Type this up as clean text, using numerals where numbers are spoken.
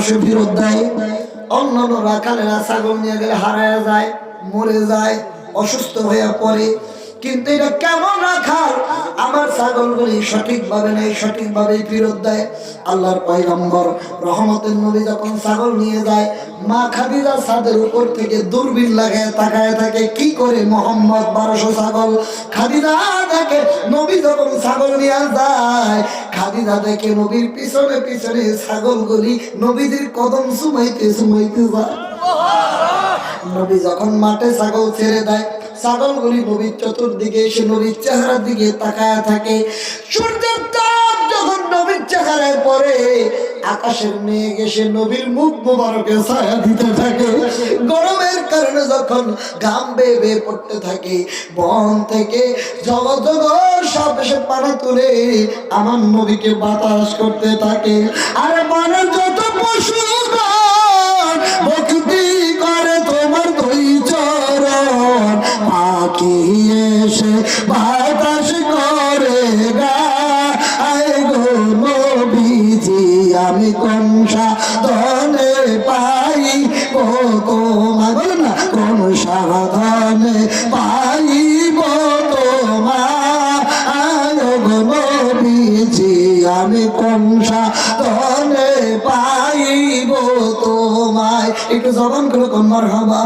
সে ফেরত দেয়। অন্যান্য রাখালেরা ছাগল নিয়ে গেলে হারায় যায়, মরে যায়, অসুস্থ হয়ে পড়ে। কিন্তু এটা কেমন রাখাল আমার ছাগলগুলি সঠিকভাবে নেই, সঠিকভাবে ফেরত দেয়। আল্লাহর পয়গম্বর রহমতের নবী যখন ছাগল নিয়ে যায়, মা খাদিজা ছাদের উপর থেকে দূরবীন লাগায় তাকায় থাকে, কি করে মোহাম্মদ 1200 ছাগল। খাদিজা দেখে নবী যখন ছাগল নিয়ে যায়, খাদিজা দেখে নবীর পিছনে পিছনে ছাগলগুলি নবীদের কদম চুমাইতে চুমাইতে যায়। নবী যখন মাঠে ছাগল ছেড়ে দেয়, ছাগলগুলি নবীর চতুর্দিকে এসে নবীর চেহারার দিকে তাকায় থাকে। সূর্যের তাপ যখন নবীর চেহারায় পড়ে, আকাশের মেঘ এসে নবীর মুখ মোবারকে ছায়া দিতে থাকে। গরমের কারণে যখন ঘাম বেয়ে বেয়ে পড়তে থাকে, বন থেকে জগৎ জগৎ সব এসে পানা তুলে আমার নবীকে বাতাস করতে থাকে। আর বনের যত পশু ভক্তি করে তোমার দুই চরণ, পাখি এসে বাতাস করে গায় গো নবীজি, আমি কোন সাধনে পাই ও তোমায়, বলেন না, কোন সাধনে পাইব তোমায় গো নবীজি, আমি কোন সাধনে পাইব তোমায়। একটু জবান করে কোন মারহাবা।